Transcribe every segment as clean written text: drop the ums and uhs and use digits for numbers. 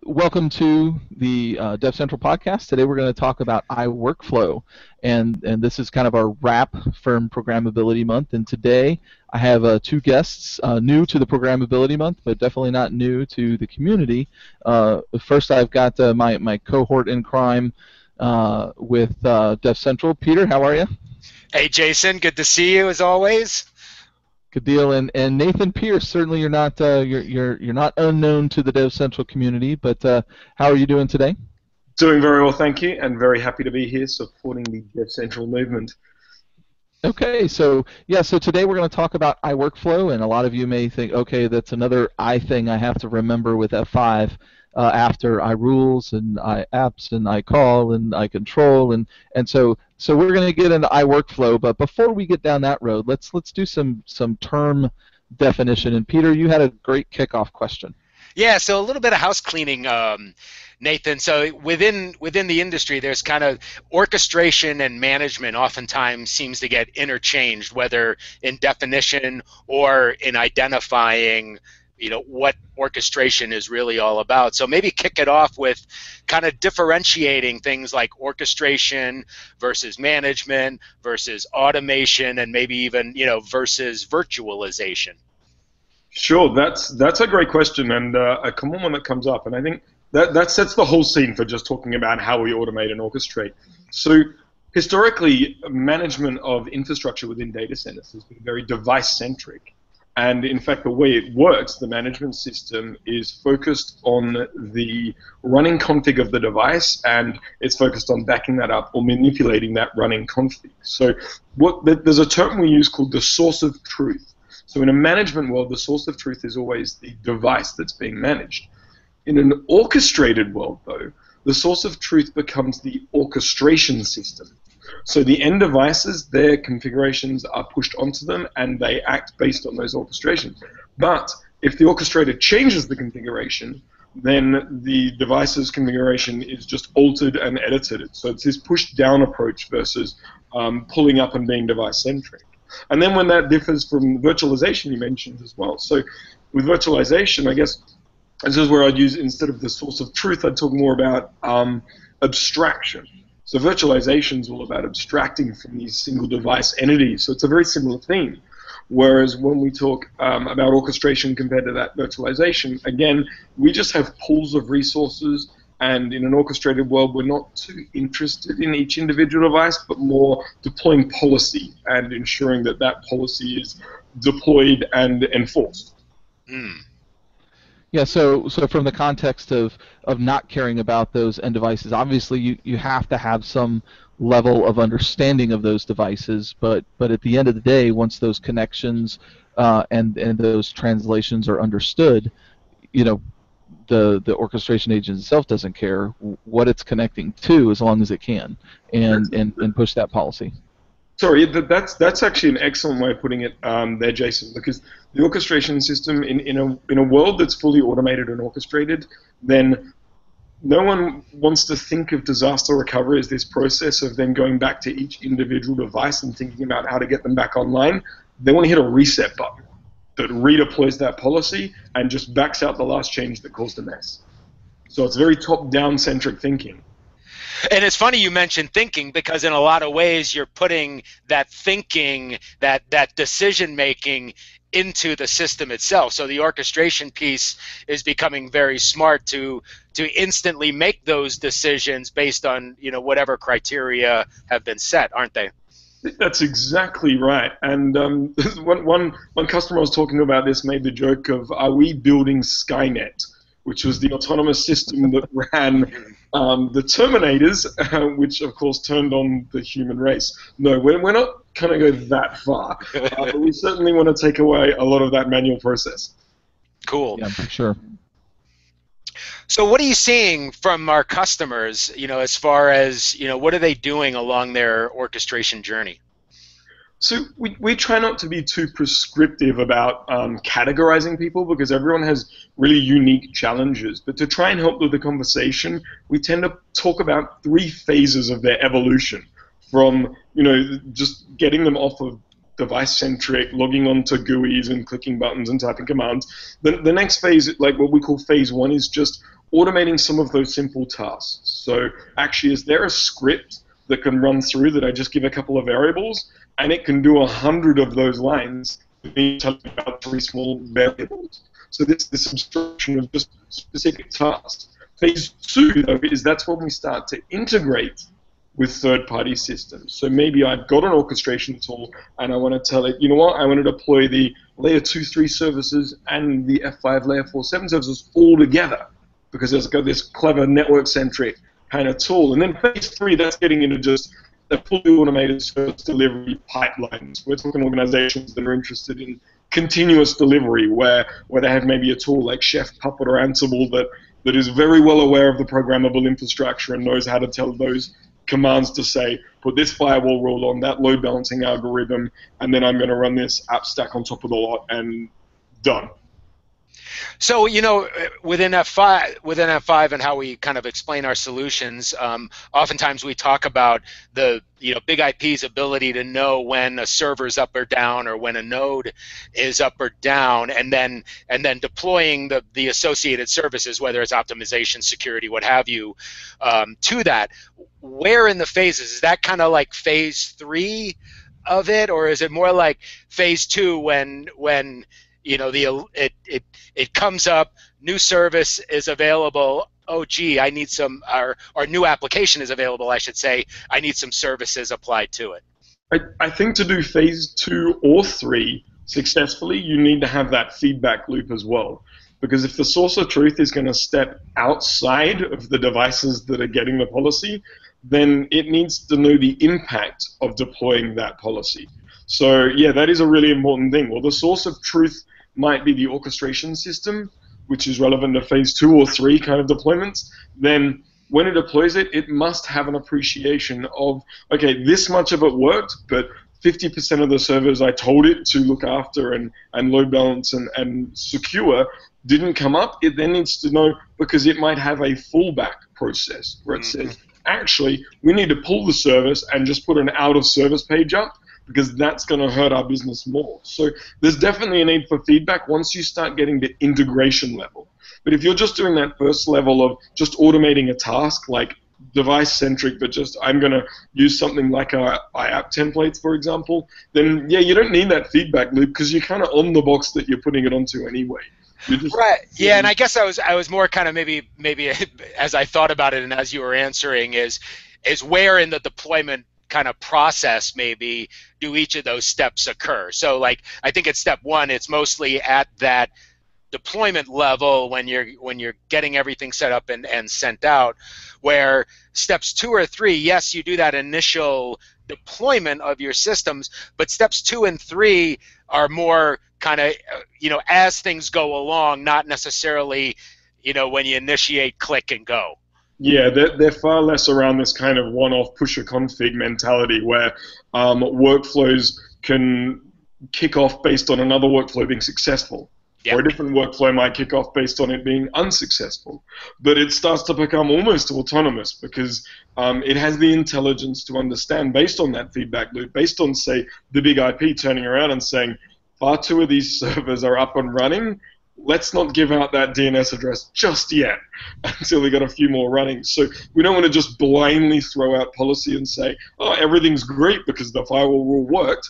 Welcome to the Dev Central podcast. Today we're going to talk about iWorkflow, and this is kind of our wrap from Programmability Month. And today I have two guests, new to the Programmability Month, but definitely not new to the community. First, I've got my cohort in crime with Dev Central. Peter, how are you? Hey, Jason, good to see you as always. Good deal. And Nathan Pierce, certainly you're not you're not unknown to the Dev Central community, but how are you doing today? Doing very well, thank you, and very happy to be here supporting the Dev Central movement. Okay, so today we're going to talk about iWorkflow, and a lot of you may think, okay, that's another I thing I have to remember with F5 after iRules and iApps and iCall and iControl, and so we're going to get into iWorkflow. But before we get down that road, let's do some term definition. And Peter, you had a great kickoff question. Yeah, so a little bit of house cleaning, Nathan. So within the industry, there's kind of orchestration and management oftentimes seems to get interchanged, whether in definition or in identifying, what orchestration is really all about. So maybe kick it off with kind of differentiating things like orchestration versus management versus automation and maybe even, versus virtualization. Sure, that's a great question and a common one that comes up, and I think that sets the whole scene for just talking about how we automate and orchestrate. So historically, management of infrastructure within data centers has been very device-centric. And in fact, the way it works, the management system is focused on the running config of the device, and it's focused on backing that up or manipulating that running config. So there's a term we use called the source of truth. So in a management world, the source of truth is always the device that's being managed. In an orchestrated world, though, the source of truth becomes the orchestration system. So the end devices, their configurations are pushed onto them and they act based on those orchestrations. But if the orchestrator changes the configuration, then the device's configuration is just altered and edited. So it's this push-down approach versus pulling up and being device-centric. And then when that differs from virtualization you mentioned as well. So with virtualization, I guess this is where I'd use, instead of the source of truth, I'd talk more about abstraction. So virtualization is all about abstracting from these single device entities. So it's a very similar theme. Whereas when we talk about orchestration compared to that virtualization, again, we just have pools of resources, and in an orchestrated world, we're not too interested in each individual device, but more deploying policy and ensuring that that policy is deployed and enforced. Mm. Yeah, so from the context of not caring about those end devices, obviously you have to have some level of understanding of those devices, but at the end of the day, once those connections and those translations are understood, the orchestration agent itself doesn't care what it's connecting to as long as it can, and push that policy. Sorry, that's actually an excellent way of putting it there, Jason, because the orchestration system in a world that's fully automated and orchestrated, then no one wants to think of disaster recovery as this process of then going back to each individual device and thinking about how to get them back online. They want to hit a reset button that redeploys that policy and just backs out the last change that caused a mess. So it's very top-down centric thinking. And it's funny you mentioned thinking, because in a lot of ways you're putting that thinking, that decision making into the system itself. So the orchestration piece is becoming very smart to instantly make those decisions based on whatever criteria have been set, aren't they? That's exactly right. And one customer I was talking about this made the joke of, are we building Skynet, which was the autonomous system that ran the Terminators, which of course turned on the human race. No, we're not going to go that far, but we certainly want to take away a lot of that manual process. Cool. Yeah, for sure. So what are you seeing from our customers, as far as, what are they doing along their orchestration journey? So we try not to be too prescriptive about categorizing people, because everyone has really unique challenges. But to try and help with the conversation, we tend to talk about 3 phases of their evolution, from just getting them off of device-centric, logging onto GUIs and clicking buttons and typing commands. The next phase, like what we call phase 1, is just automating some of those simple tasks. So actually, is there a script that can run through that I just give a couple of variables, and it can do 100 of those lines, me telling about 3 small variables. So this abstraction of just specific tasks. Phase 2, though, is that's when we start to integrate with third-party systems. So maybe I've got an orchestration tool and I want to tell it, you know what, I want to deploy the layer 2-3 services and the F5 layer 4-7 services all together because it's got this clever network-centric kind of tool. And then phase 3, that's getting into just a fully automated service delivery pipelines. We're talking organizations that are interested in continuous delivery where they have maybe a tool like Chef, Puppet, or Ansible that is very well aware of the programmable infrastructure and knows how to tell those commands to say, put this firewall rule on that load balancing algorithm, and then I'm going to run this app stack on top of the lot, and done. So, within F5 and how we kind of explain our solutions, oftentimes we talk about the big IP's ability to know when a server's up or down or when a node is up or down, and then deploying the associated services, whether it's optimization, security, what have you, to that. Where in the phases is that kind of like phase 3 of it, or is it more like phase 2 when it comes up, new service is available, oh gee, I need some, or new application is available, I should say, I need some services applied to it? I think to do phase 2 or 3 successfully, you need to have that feedback loop as well. Because if the source of truth is going to step outside of the devices that are getting the policy, then it needs to know the impact of deploying that policy. So yeah, that is a really important thing. Well, the source of truth might be the orchestration system, which is relevant to phase 2 or 3 kind of deployments. Then when it deploys it, it must have an appreciation of, okay, this much of it worked, but 50% of the servers I told it to look after and load balance and secure didn't come up. It then needs to know, because it might have a fallback process where it says, actually, we need to pull the service and just put an out-of-service page up, because that's going to hurt our business more. So there's definitely a need for feedback once you start getting to integration level. But if you're just doing that first level of just automating a task, like device-centric, but just I'm going to use something like iApp templates, for example, then yeah, you don't need that feedback loop because you're kind of on the box that you're putting it onto anyway. Right. Yeah, and I guess I was more kind of maybe as I thought about it and as you were answering is where in the deployment kind of process maybe do each of those steps occur. So like I think at step 1 it's mostly at that deployment level when you're getting everything set up and sent out, where steps 2 or 3, yes, you do that initial deployment of your systems, but steps 2 and 3 are more kind of as things go along, not necessarily when you initiate, click and go. Yeah, they're far less around this kind of one-off push-a-config mentality where workflows can kick off based on another workflow being successful. Yep. Or a different workflow might kick off based on it being unsuccessful. But it starts to become almost autonomous because it has the intelligence to understand, based on that feedback loop, based on, say, the big IP turning around and saying, far 2 of these servers are up and running, let's not give out that DNS address just yet until we got a few more running. So we don't want to just blindly throw out policy and say, oh, everything's great because the firewall rule worked.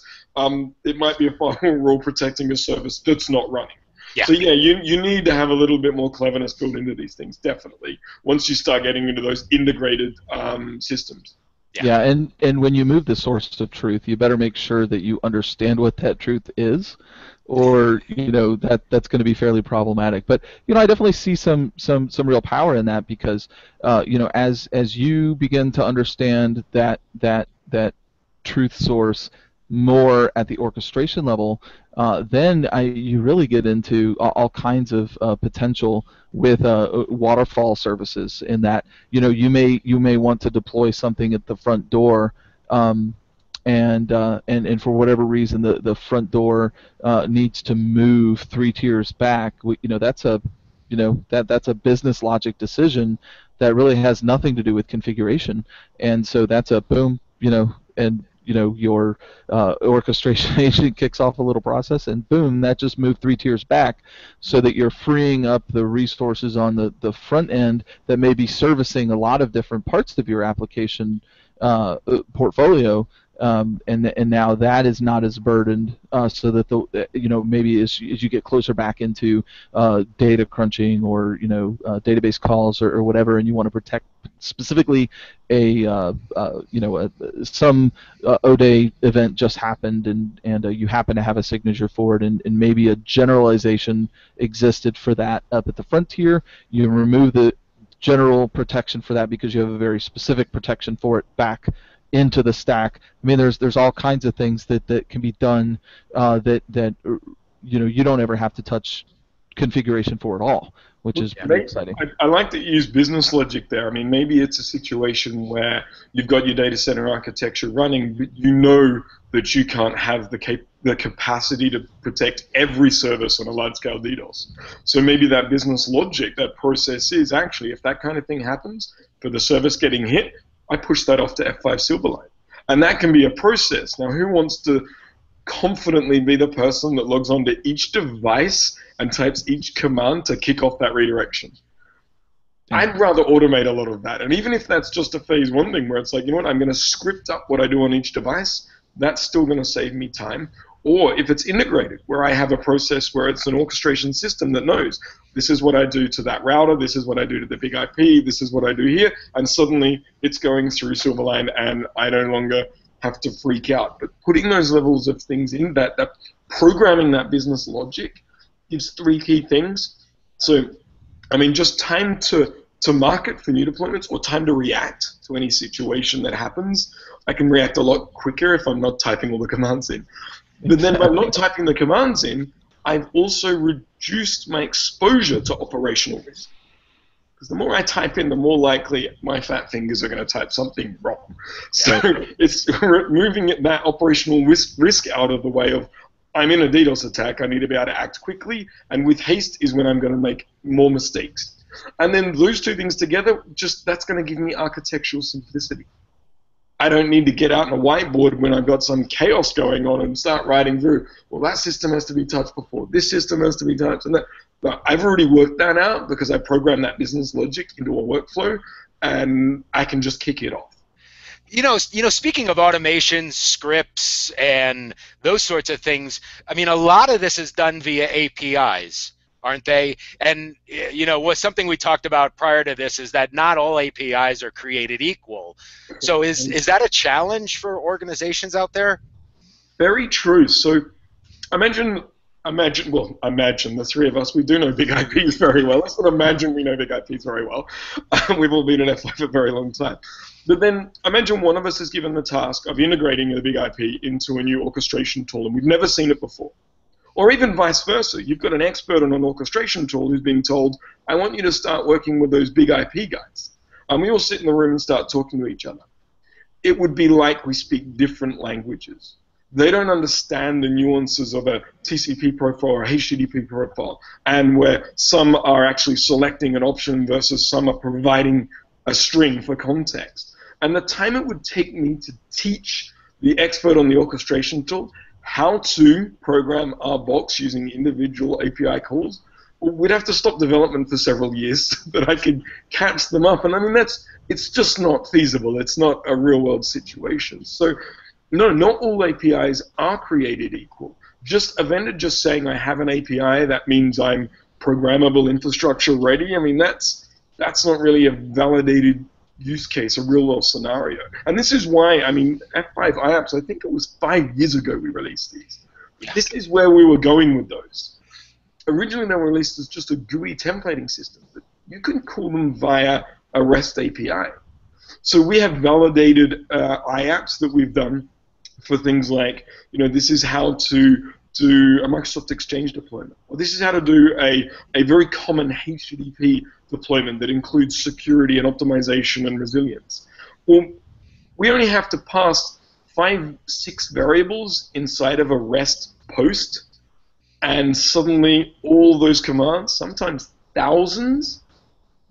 It might be a firewall rule protecting a service that's not running. Yeah. So yeah, you need to have a little bit more cleverness built into these things, definitely, once you start getting into those integrated systems. Yeah, and when you move the source of truth, you better make sure that you understand what that truth is, or that's going to be fairly problematic. But I definitely see some real power in that because as you begin to understand that truth source more at the orchestration level, then you really get into all kinds of potential with waterfall services. In that you may want to deploy something at the front door, and for whatever reason the front door needs to move 3 tiers back. That's a business logic decision that really has nothing to do with configuration, and so that's a boom, and your orchestration agent kicks off a little process, and boom, that just moved 3 tiers back, so that you're freeing up the resources on the front end that may be servicing a lot of different parts of your application portfolio. And now that is not as burdened, so that maybe as you get closer back into data crunching or database calls or whatever, and you want to protect specifically some O-Day event just happened, and you happen to have a signature for it, and maybe a generalization existed for that up at the frontier. You remove the general protection for that because you have a very specific protection for it back into the stack. I mean, there's all kinds of things that can be done that you don't ever have to touch configuration for at all, which is pretty exciting. I like that you use business logic there. I mean, maybe it's a situation where you've got your data center architecture running, but you know that you can't have the capacity to protect every service on a large-scale DDoS. So maybe that business logic, that process is actually, if that kind of thing happens for the service getting hit, I push that off to F5 Silverlight. And that can be a process. Now, who wants to confidently be the person that logs onto each device and types each command to kick off that redirection? I'd rather automate a lot of that. And even if that's just a phase one thing where it's like, you know what, I'm going to script up what I do on each device, that's still going to save me time. Or if it's integrated, where I have a process where it's an orchestration system that knows this is what I do to that router, this is what I do to the big IP, this is what I do here, and suddenly it's going through Silverline and I no longer have to freak out. But putting those levels of things in, that programming that business logic gives 3 key things. So, I mean, just time to market for new deployments, or time to react to any situation that happens. I can react a lot quicker if I'm not typing all the commands in. But then by not typing the commands in, I've also reduced my exposure to operational risk. Because the more I type in, the more likely my fat fingers are going to type something wrong. So it's moving that operational risk out of the way of, I'm in a DDoS attack, I need to be able to act quickly, and with haste is when I'm going to make more mistakes. And then those two things together, that's going to give me architectural simplicity. I don't need to get out on a whiteboard when I've got some chaos going on and start writing through, well, that system has to be touched before, this system has to be touched, and that. But I've already worked that out because I programmed that business logic into a workflow, and I can just kick it off. Speaking of automation, scripts, and those sorts of things, I mean, a lot of this is done via APIs, aren't they? And what something we talked about prior to this is that not all APIs are created equal. So is that a challenge for organizations out there? Very true. So imagine the three of us, we do know big IPs very well. Let's not imagine we know big IPs very well. We've all been at F5 for a very long time. But then imagine one of us is given the task of integrating the big IP into a new orchestration tool, and we've never seen it before. Or even vice versa. You've got an expert on an orchestration tool who's being told, I want you to start working with those big IP guys. And we all sit in the room and start talking to each other. It would be like we speak different languages. They don't understand the nuances of a TCP profile or a HTTP profile, and where some are actually selecting an option versus some are providing a string for context. And the time it would take me to teach the expert on the orchestration tool how to program our box using individual API calls, we'd have to stop development for several years so that I could catch them up. And I mean, it's just not feasible. It's not a real-world situation. So, no, not all APIs are created equal. A vendor just saying I have an API, that means I'm programmable infrastructure ready. I mean, that's not really a validated use case, a real-world scenario. And this is why, I mean, F5 IAPS, I think it was 5 years ago we released these. Yeah. This is where we were going with those. Originally they were released as just a GUI templating system, but you can call them via a REST API. So we have validated IAPS that we've done for things like, this is how to do a Microsoft Exchange deployment, or this is how to do a very common HTTP deployment that includes security and optimization and resilience. Well, we only have to pass 5-6 variables inside of a REST post, and suddenly all those commands, sometimes thousands,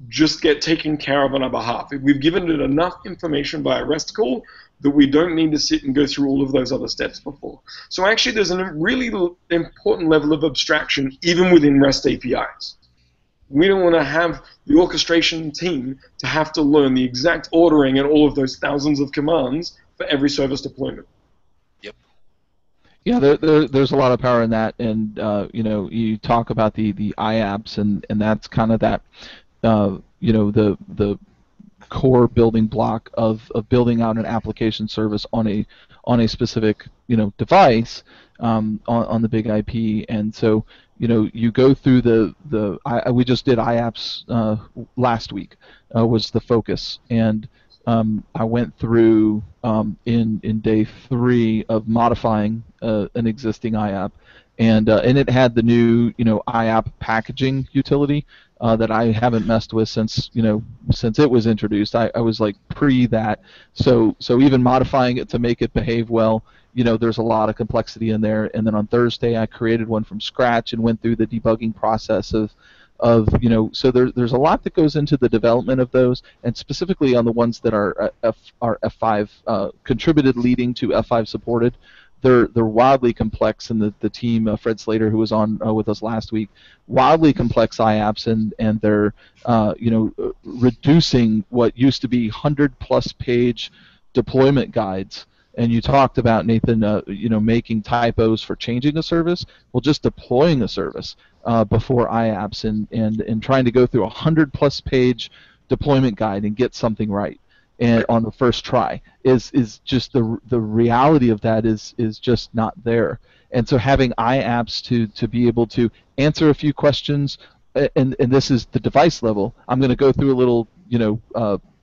just get taken care of on our behalf. We've given it enough information by a REST call that we don't need to sit and go through all of those other steps before. So actually there's a really important level of abstraction even within REST APIs. We don't want to have the orchestration team to have to learn the exact ordering and all of those thousands of commands for every service deployment. Yep. Yeah, there's a lot of power in that, and you talk about the IAPS, and that's kind of that, the core building block of building out an application service on a specific device on the big IP. And so you go through we just did IAPS last week, was the focus, and I went through in day 3 of modifying an existing IAP, and it had the new IAP packaging utility that I haven't messed with since it was introduced. I was like pre that, so even modifying it to make it behave well, there's a lot of complexity in there. And then on Thursday I created one from scratch and went through the debugging process of so there's a lot that goes into the development of those, and specifically on the ones that are F5 contributed leading to F5 supported. They're wildly complex, and the team, Fred Slater, who was on with us last week, wildly complex IAPS, and they're reducing what used to be 100+ page deployment guides. And you talked about, Nathan, making typos for changing a service. Well, just deploying a service before IAPS and trying to go through a 100+ page deployment guide and get something right. And on the first try is just the reality of that is just not there. And so having IAPS to be able to answer a few questions, and this is the device level. I'm going to go through a little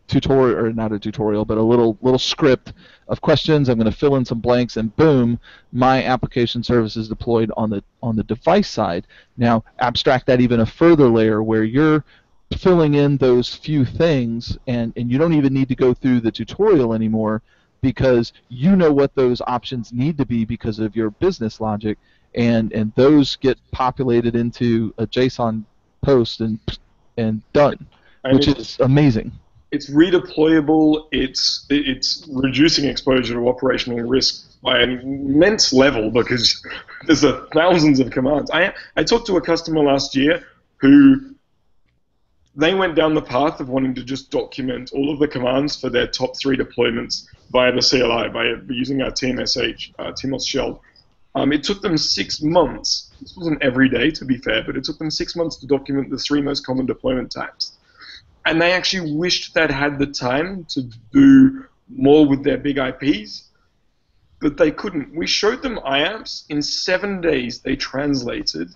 tutorial, or not a tutorial, but a little script of questions. I'm going to fill in some blanks, and boom, my application service is deployed on the device side. Now abstract that even a further layer where you're filling in those few things, and you don't even need to go through the tutorial anymore, because you know what those options need to be because of your business logic, and those get populated into a JSON post and done, which is amazing. It's redeployable. It's reducing exposure to operational risk by an immense level, because there's thousands of commands. I talked to a customer last year who they went down the path of wanting to just document all of the commands for their top 3 deployments via the CLI, by using our TMSH, TMOS shell. It took them 6 months. This wasn't every day, to be fair, but it took them 6 months to document the 3 most common deployment types. And they actually wished they'd had the time to do more with their big IPs, but they couldn't. We showed them IAPS. In 7 days, they translated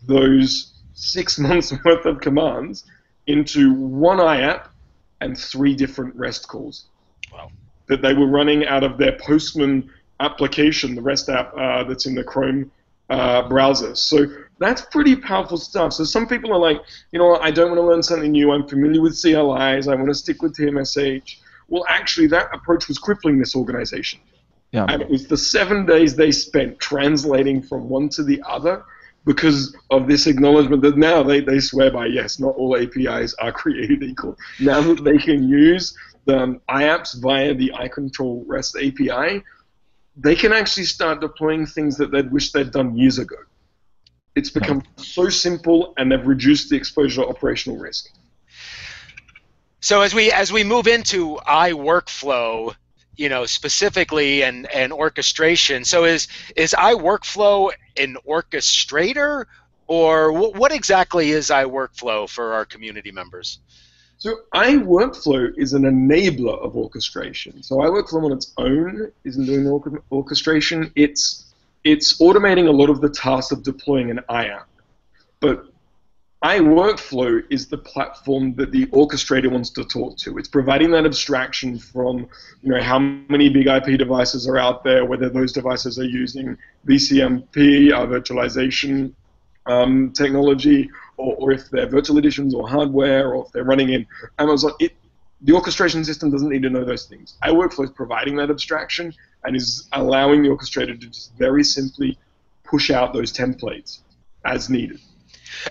those 6 months worth of commands into one IAP and 3 different REST calls. Wow. That they were running out of their Postman application, the REST app that's in the Chrome browser. So that's pretty powerful stuff. So some people are like, I don't want to learn something new. I'm familiar with CLIs. I want to stick with TMSH. Well, actually, that approach was crippling this organization. Yeah. And it was the 7 days they spent translating from one to the other, because of this acknowledgement that now they swear by, yes, not all APIs are created equal. Now that they can use the IAPS via the iControl REST API, they can actually start deploying things that they'd wished they'd done years ago. It's become so simple, and they've reduced the exposure to operational risk. So as we move into iWorkflow, specifically and orchestration. So is iWorkflow an orchestrator, or what exactly is iWorkflow for our community members? So iWorkflow is an enabler of orchestration. So iWorkflow on its own isn't doing orchestration. It's automating a lot of the tasks of deploying an IAP. But iWorkflow is the platform that the orchestrator wants to talk to. It's providing that abstraction from, how many big IP devices are out there, whether those devices are using VCMP, our virtualization technology, or if they're virtual editions or hardware, or if they're running in Amazon. The orchestration system doesn't need to know those things. iWorkflow is providing that abstraction and is allowing the orchestrator to just very simply push out those templates as needed.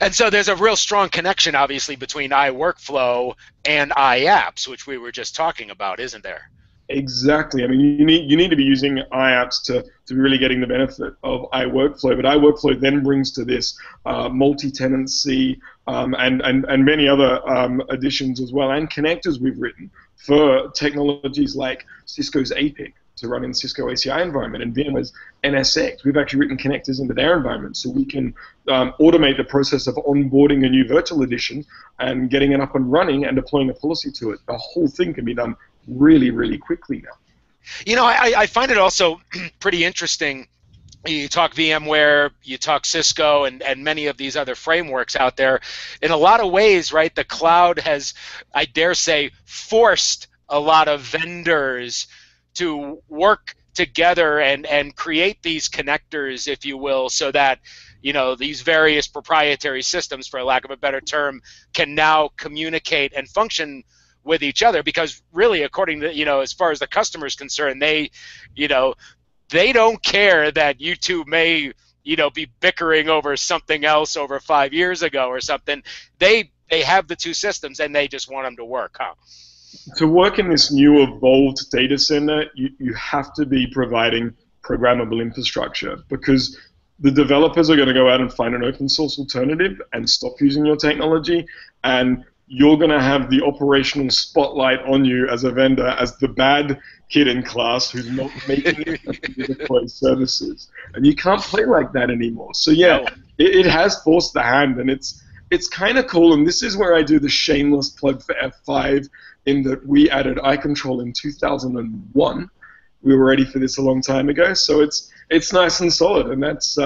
And so there's a real strong connection, obviously, between iWorkflow and iApps, which we were just talking about, isn't there? Exactly. I mean, you need to be using iApps to be really getting the benefit of iWorkflow, but iWorkflow then brings to this multi-tenancy and many other additions as well, and connectors we've written for technologies like Cisco's APIC to run in Cisco ACI environment and VMware's NSX. We've actually written connectors into their environment so we can automate the process of onboarding a new virtual edition and getting it up and running and deploying a policy to it. The whole thing can be done really, really quickly now. You know, I find it also pretty interesting. You talk VMware, you talk Cisco, and many of these other frameworks out there. In a lot of ways, right, the cloud has, I dare say, forced a lot of vendors to work together and create these connectors, if you will, so that, you know, these various proprietary systems, for lack of a better term, can now communicate and function with each other. Because really, according to, you know, as far as the customer is concerned, they, you know, they don't care that you two may, you know, be bickering over something else over 5 years ago or something. They have the two systems and they just want them to work, huh? To work in this new evolved data center, you have to be providing programmable infrastructure, because the developers are going to go out and find an open source alternative and stop using your technology, and you're going to have the operational spotlight on you as a vendor, as the bad kid in class who's not making it to deploy services. And you can't play like that anymore. So yeah, it has forced the hand, and it's kind of cool. And this is where I do the shameless plug for F5, in that we added iControl in 2001. We were ready for this a long time ago, so it's nice and solid, and that's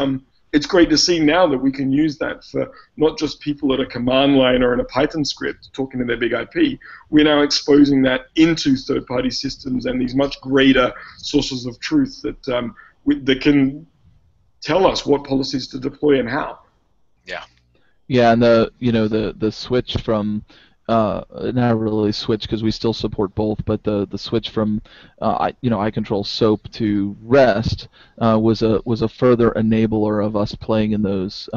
it's great to see now that we can use that for not just people at a command line or in a Python script talking to their big IP. We're now exposing that into third-party systems and these much greater sources of truth that that can tell us what policies to deploy and how. Yeah. Yeah, and the switch from not really switch because we still support both, but the switch from iControl SOAP to REST was a further enabler of us playing in those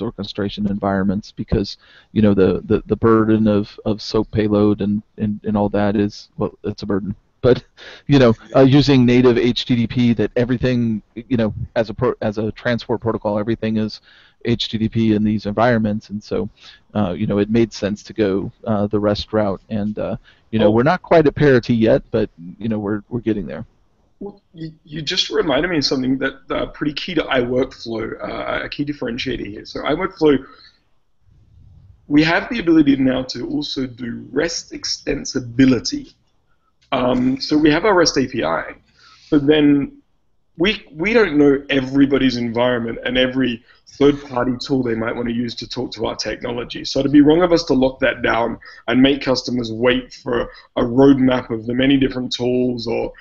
orchestration environments, because the burden of SOAP payload and all that is, well, it's a burden. But using native HTTP, that everything, as a transport protocol, everything is HTTP in these environments, and so it made sense to go the REST route. And we're not quite at parity yet, but we're getting there. Well, you just reminded me of something that pretty key to iWorkflow, a key differentiator here. So iWorkflow, we have the ability now to also do REST extensibility. So we have our REST API, but then we don't know everybody's environment and every third-party tool they might want to use to talk to our technology. So it'd be wrong of us to lock that down and make customers wait for a roadmap of the many different tools, or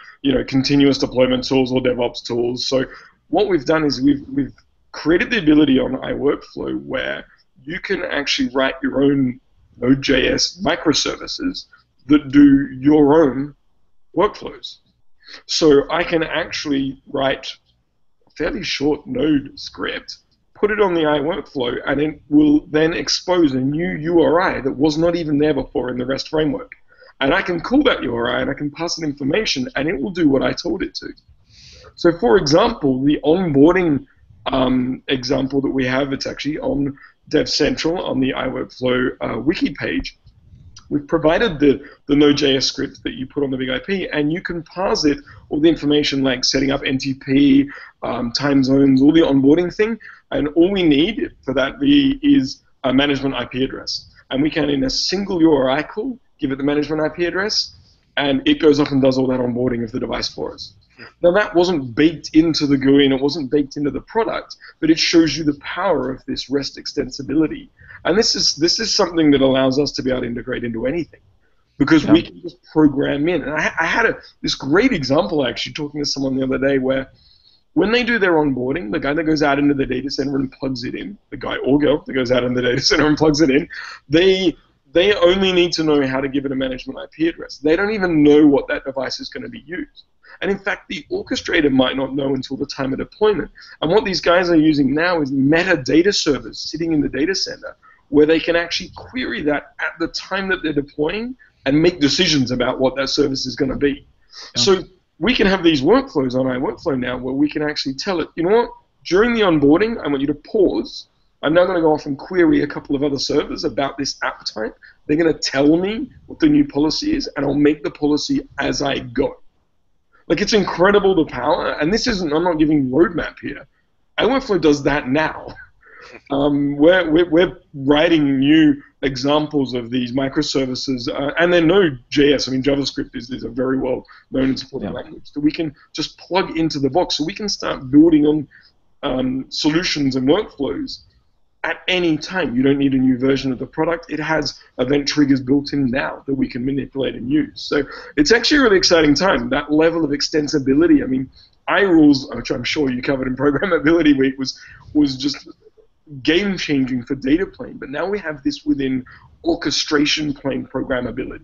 continuous deployment tools or DevOps tools. So what we've done is we've created the ability on iWorkflow where you can actually write your own Node.js microservices that do your own workflows. So I can actually write a fairly short Node script, put it on the iWorkflow, and it will then expose a new URI that was not even there before in the REST framework. And I can call that URI and I can pass it information, and it will do what I told it to. So for example, the onboarding example that we have, it's actually on Dev Central on the iWorkflow wiki page. We've provided the Node.js script that you put on the big IP, and you can parse it, all the information like setting up NTP, time zones, all the onboarding thing, and all we need for that is a management IP address. And we can, in a single URI call, give it the management IP address, and it goes up and does all that onboarding of the device for us. Now that wasn't baked into the GUI and it wasn't baked into the product, but it shows you the power of this REST extensibility. And this is something that allows us to be able to integrate into anything, because we can just program in. And I had this great example actually talking to someone the other day where when they do their onboarding, the guy that goes out into the data center and plugs it in, the guy or girl that goes out in the data center and plugs it in, they they only need to know how to give it a management IP address. They don't even know what that device is going to be used. And in fact, the orchestrator might not know until the time of deployment. And what these guys are using now is metadata servers sitting in the data center where they can actually query that at the time that they're deploying and make decisions about what that service is going to be. Yeah. So we can have these workflows on iWorkflow now where we can actually tell it, you know what, during the onboarding, I want you to pause. I'm now going to go off and query a couple of other servers about this app type. They're going to tell me what the new policy is, and I'll make the policy as I go. Like, it's incredible, the power, and this isn't, I'm not giving roadmap here. iWorkflow does that now. We're writing new examples of these microservices, and they're Node.js. I mean, JavaScript is a very well-known and supported language. So we can just plug into the box, so we can start building on solutions and workflows at any time. You don't need a new version of the product. It has event triggers built in now that we can manipulate and use. So it's actually a really exciting time. That level of extensibility, I mean, iRules, which I'm sure you covered in Programmability Week, was just game-changing for data plane. But now we have this within orchestration plane programmability.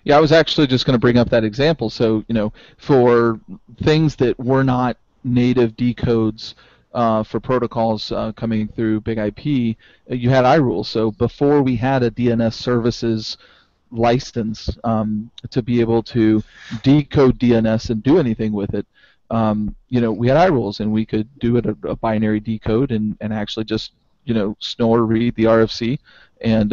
Yeah, I was actually just going to bring up that example. So, for things that were not native decodes for protocols coming through Big IP, you had iRules. So before we had a DNS services license to be able to decode DNS and do anything with it, we had iRules, and we could do it a binary decode and actually just snore read the RFC and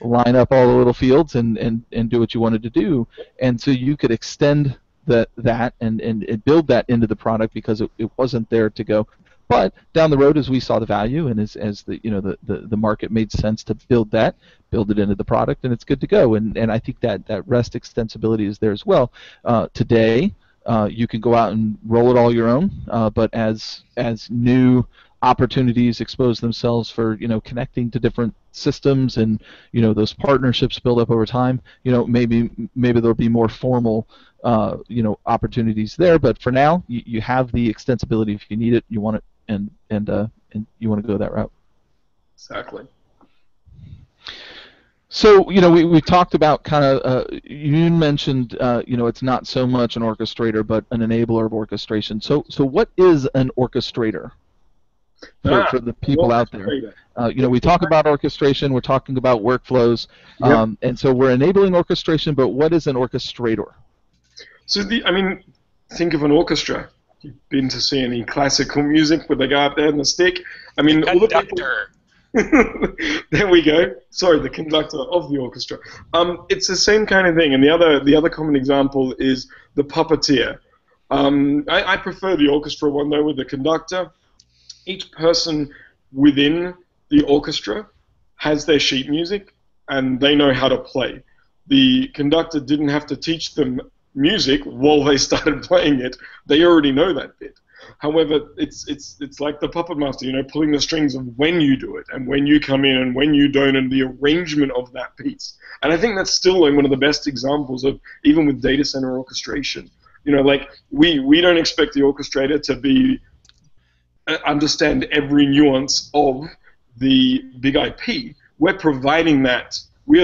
line up all the little fields and do what you wanted to do. And so you could extend that and build that into the product because it wasn't there to go. But down the road, as we saw the value and as the market made sense to build it into the product, and it's good to go. And I think that REST extensibility is there as well. Today, you can go out and roll it all your own, but as new opportunities expose themselves for connecting to different systems and those partnerships build up over time, maybe there'll be more formal opportunities there. But for now, you have the extensibility if you need it, you want it, and you want to go that route. Exactly. So we talked about kind of you mentioned it's not so much an orchestrator but an enabler of orchestration. So what is an orchestrator for the people out there? We talk about orchestration, we're talking about workflows, and so we're enabling orchestration. But what is an orchestrator? So think of an orchestra. You've been to see any classical music where they go up there and the stick. I mean, all the people. There we go. Sorry, the conductor of the orchestra. It's the same kind of thing. And the other common example is the puppeteer. I prefer the orchestra one though, with the conductor. Each person within the orchestra has their sheet music, and they know how to play. The conductor didn't have to teach them music while they started playing it. They already know that bit. However, it's like the puppet master, pulling the strings of when you do it and when you come in and when you don't, and the arrangement of that piece. And I think that's still one of the best examples of, even with data center orchestration. Like we don't expect the orchestrator to understand every nuance of the big IP. We're providing that. We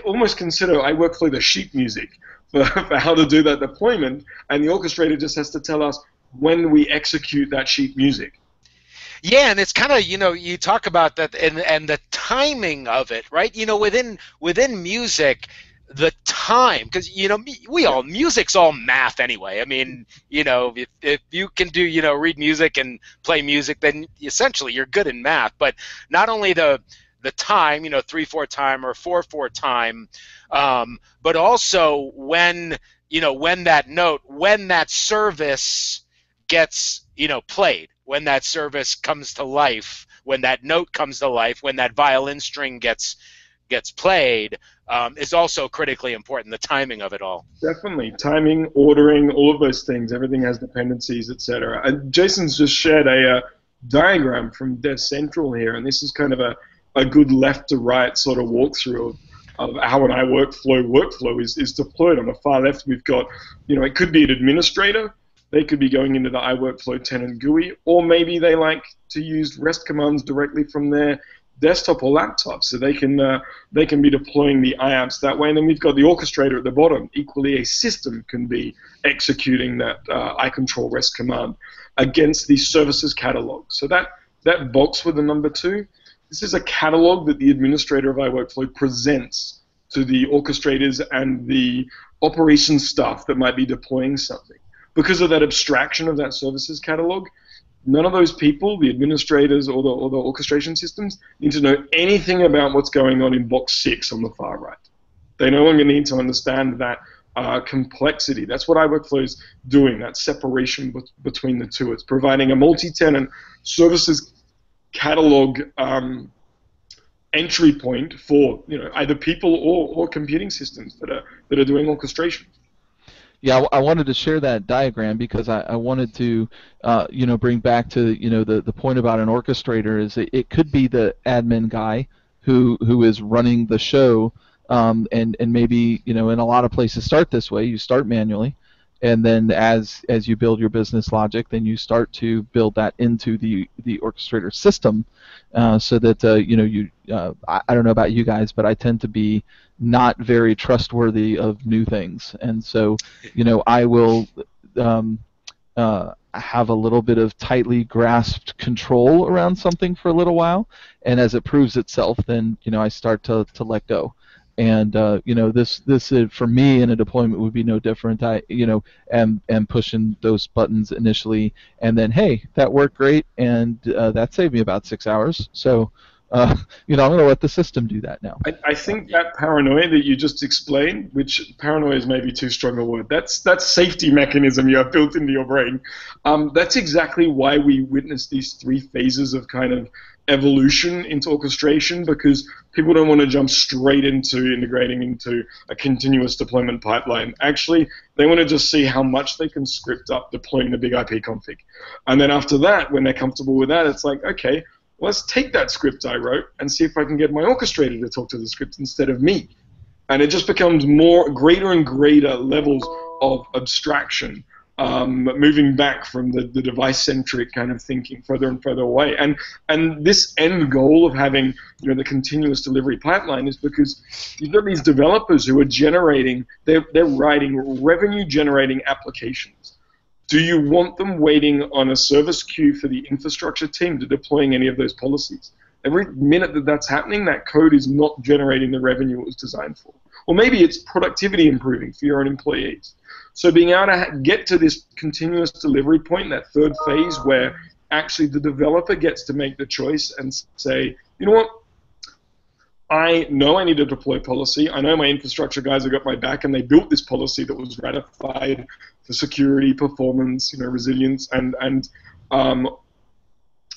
almost consider iWorkflow the sheet music for how to do that deployment, and the orchestrator just has to tell us when we execute that sheet music. Yeah, and it's kind of, you talk about that and the timing of it, right? Within music, the time, because music's all math anyway. I mean, if you can do read music and play music, then essentially you're good in math. But not only the time, 3/4 time or 4/4 time, but also when that service gets played, when that service comes to life, when that note comes to life, when that violin string gets played, is also critically important. The timing of it all. Definitely, timing, ordering, all of those things. Everything has dependencies, etc. And Jason's just shared a diagram from Dev Central here, and this is kind of a good left to right sort of walkthrough of how an workflow is deployed. On the far left, we've got, it could be an administrator. They could be going into the iWorkflow tenant GUI, or maybe they like to use REST commands directly from their desktop or laptop, so they can be deploying the IAPS that way. And then we've got the orchestrator at the bottom. Equally, a system can be executing that iControl REST command against the services catalog. So that box with the number 2, this is a catalog that the administrator of iWorkflow presents to the orchestrators and the operations staff that might be deploying something. Because of that abstraction of that services catalog, none of those people, the administrators or the orchestration systems, need to know anything about what's going on in box 6 on the far right. They no longer need to understand that complexity. That's what iWorkflow is doing, that separation between the two. It's providing a multi-tenant services catalog entry point for either people or computing systems that are doing orchestration. Yeah, I wanted to share that diagram because I wanted to, bring back to the point about an orchestrator is it could be the admin guy who is running the show, and maybe in a lot of places start this way. You start manually, and then as you build your business logic, then you start to build that into the orchestrator system, so that I don't know about you guys, but I tend to be not very trustworthy of new things, and so I will have a little bit of tightly grasped control around something for a little while, and as it proves itself, then I start to let go. And this for me in a deployment would be no different. I am pushing those buttons initially, and then hey, that worked great, and that saved me about 6 hours. So I'm going to let the system do that now. I think that paranoia that you just explained, which paranoia is maybe too strong a word, that's safety mechanism you have built into your brain. That's exactly why we witness these 3 phases of kind of evolution into orchestration, because people don't want to jump straight into integrating into a continuous deployment pipeline. Actually, they want to just see how much they can script up deploying the big IP config. And then after that, when they're comfortable with that, it's like, okay, let's take that script I wrote and see if I can get my orchestrator to talk to the script instead of me. And it just becomes greater and greater levels of abstraction, moving back from the device-centric kind of thinking further and further away. And this end goal of having the continuous delivery pipeline is because you've got these developers who are generating, they're writing revenue-generating applications. Do you want them waiting on a service queue for the infrastructure team to deploying any of those policies? Every minute that that's happening, that code is not generating the revenue it was designed for. Or maybe it's productivity improving for your own employees. So being able to get to this continuous delivery point, that 3rd phase where actually the developer gets to make the choice and say, you know what, I know I need to deploy policy. I know my infrastructure guys have got my back, and they built this policy that was ratified for security, performance, resilience, and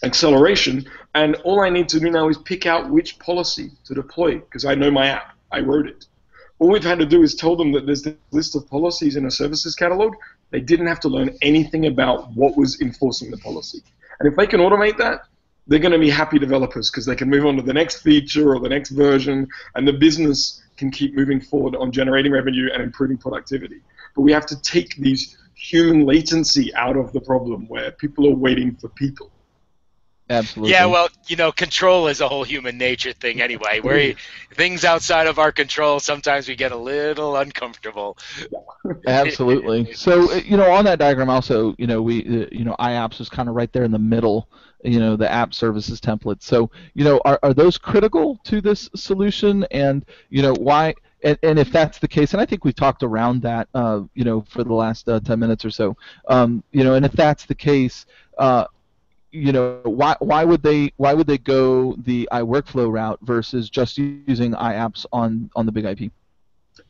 acceleration. And all I need to do now is pick out which policy to deploy, because I know my app. I wrote it. All we've had to do is tell them that there's this list of policies in a services catalog. They didn't have to learn anything about what was enforcing the policy. And if they can automate that, they're going to be happy developers because they can move on to the next feature or the next version, and the business can keep moving forward on generating revenue and improving productivity. But we have to take these human latency out of the problem where people are waiting for people. Absolutely. Yeah, well, control is a whole human nature thing anyway. Where things outside of our control, sometimes we get a little uncomfortable. Absolutely. So, on that diagram also, IAPS is kind of right there in the middle, the app services template. So, are those critical to this solution? And, why? And if that's the case, and I think we've talked around that, for the last 10 minutes or so, and if that's the case, why would they go the iWorkflow route versus just using IAPS on the big IP?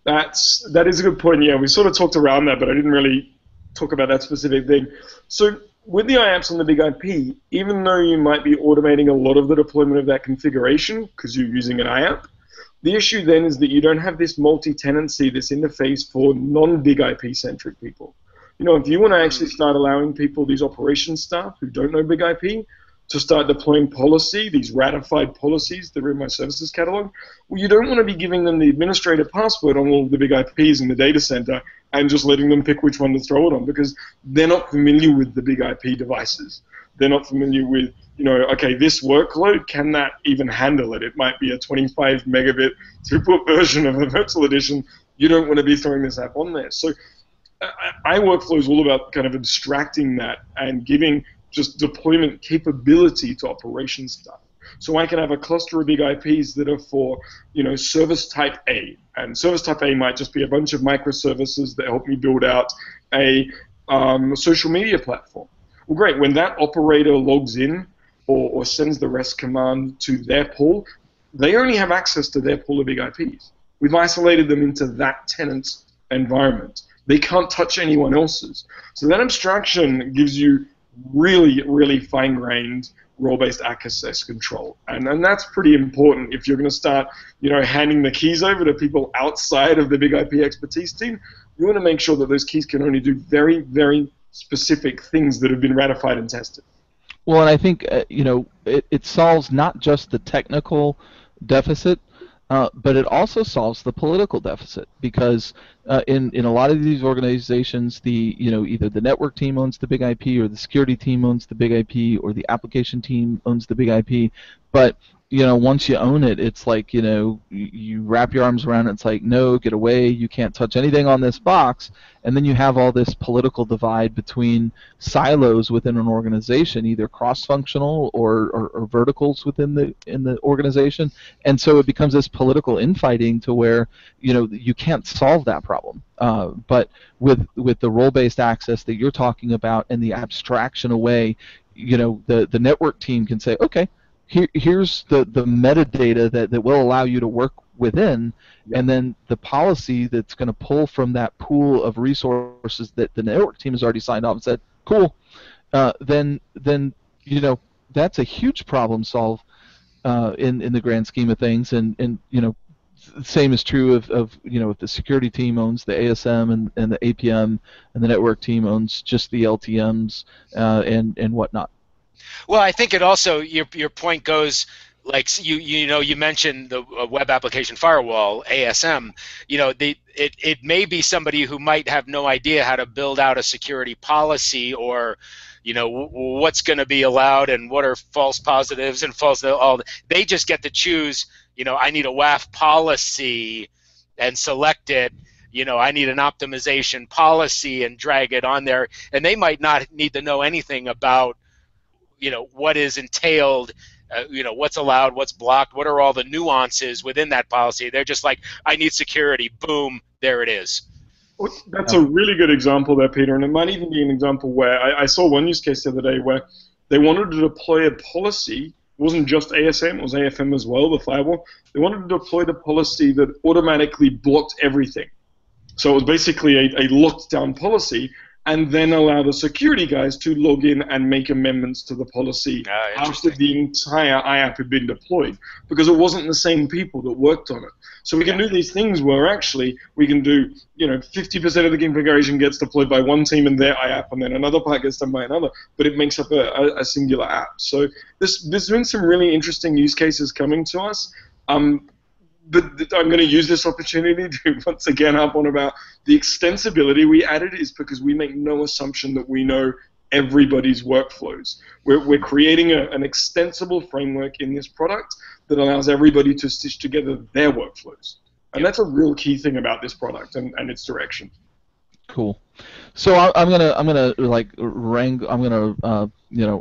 That is a good point. Yeah, we sort of talked around that, but I didn't really talk about that specific thing. So with the IAPS on the big IP, even though you might be automating a lot of the deployment of that configuration because you're using an IAP, the issue then is that you don't have this multi-tenancy, this interface for non-big IP-centric people. If you want to actually start allowing people, these operations staff who don't know big IP, to start deploying policy, these ratified policies that are in my services catalog, well, you don't want to be giving them the administrator password on all the big IPs in the data center and just letting them pick which one to throw it on, because they're not familiar with the big IP devices. they're not familiar with, okay, this workload, can that even handle it? It might be a 25 megabit throughput version of a virtual edition. You don't want to be throwing this app on there. So iWorkflow is all about kind of abstracting that and giving just deployment capability to operations stuff. So I can have a cluster of big IPs that are for, service type A. And service type A might just be a bunch of microservices that help me build out a social media platform. Well, great. When that operator logs in or sends the REST command to their pool, they only have access to their pool of big IPs. We've isolated them into that tenant's environment. They can't touch anyone else's. So that abstraction gives you really, really fine-grained role-based access control. And that's pretty important if you're going to start, handing the keys over to people outside of the big IP expertise team. You want to make sure that those keys can only do very, very specific things that have been ratified and tested. Well, and I think, it solves not just the technical deficit, but it also solves the political deficit, because in a lot of these organizations, either the network team owns the big IP, or the security team owns the big IP, or the application team owns the big IP. But once you own it, it's like you wrap your arms around it. It's like, no, get away! You can't touch anything on this box. And then you have all this political divide between silos within an organization, either cross-functional or verticals within the organization. And so it becomes this political infighting to where you can't solve that problem. But with the role-based access that you're talking about and the abstraction away, the network team can say, okay, here's the metadata that will allow you to work within, and then the policy that's going to pull from that pool of resources that the network team has already signed off and said, cool, then that's a huge problem solve in the grand scheme of things, and the same is true of if the security team owns the ASM and the APM, and the network team owns just the LTMs and whatnot. Well, I think it also, your point goes, like you mentioned the web application firewall, ASM. It may be somebody who might have no idea how to build out a security policy, or what's going to be allowed and what are false positives and false. They just get to choose. I need a WAF policy and select it. I need an optimization policy and drag it on there, and they might not need to know anything about what is entailed, what's allowed, what's blocked, what are all the nuances within that policy. They're just like, I need security, boom, there it is. Well, that's a really good example there, Peter, and it might even be an example where I saw one use case the other day where they wanted to deploy a policy. It wasn't just ASM, it was AFM as well, the firewall. They wanted to deploy the policy that automatically blocked everything. So it was basically a locked down policy, and then allow the security guys to log in and make amendments to the policy after the entire IAP had been deployed, because it wasn't the same people that worked on it. So we can do these things where actually we can do, 50% of the configuration gets deployed by one team in their IAP, and then another part gets done by another, but it makes up a singular app. So there's been some really interesting use cases coming to us. But I'm going to use this opportunity to once again harp on about the extensibility we added is because we make no assumption that we know everybody's workflows. We're creating an extensible framework in this product that allows everybody to stitch together their workflows. And that's a real key thing about this product and its direction. Cool. So I'm gonna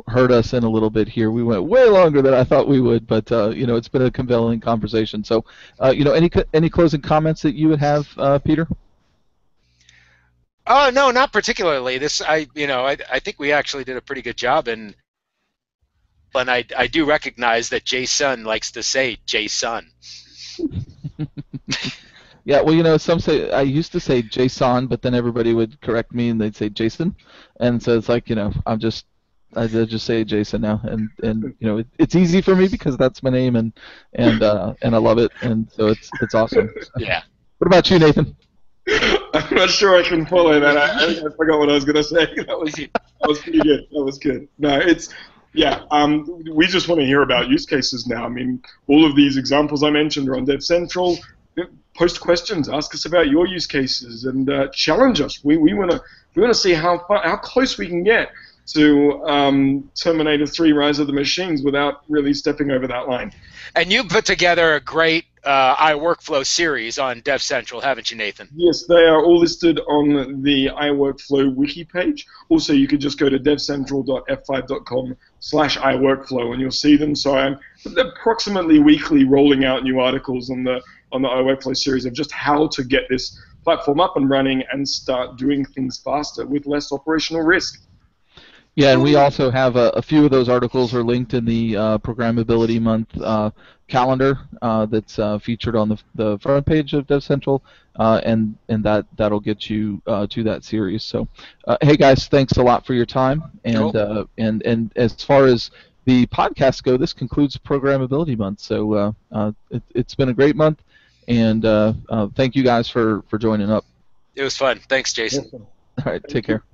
herd us in a little bit here. We went way longer than I thought we would, but it's been a compelling conversation. So any closing comments that you would have, Peter? Oh no, not particularly. I think we actually did a pretty good job, and I do recognize that Jason likes to say Jason. Yeah, well, some say, I used to say Jason, but then everybody would correct me and they'd say Jason, and so it's like, I just say Jason now, and it's easy for me because that's my name, and I love it, and so it's awesome. Yeah. What about you, Nathan? I'm not sure I can follow that. I forgot what I was gonna say. That was pretty good. That was good. No, we just want to hear about use cases now. I mean, all of these examples I mentioned are on Dev Central. Post questions, ask us about your use cases, and challenge us. We want to see how close we can get. to Terminator 3: Rise of the Machines without really stepping over that line. And you put together a great iWorkflow series on Dev Central, haven't you, Nathan? Yes, they are all listed on the iWorkflow wiki page. Also, you could just go to devcentral.f5.com/iWorkflow and you'll see them. So I'm approximately weekly rolling out new articles on the iWorkflow series of just how to get this platform up and running and start doing things faster with less operational risk. Yeah, and we also have a few of those articles are linked in the Programmability Month calendar that's featured on the front page of Dev Central, and that'll get you to that series. So, hey guys, thanks a lot for your time. And Cool. and as far as the podcasts go, this concludes Programmability Month. So it's been a great month, and thank you guys for joining up. It was fun. Thanks, Jason. Awesome. All right, Thank take you. care.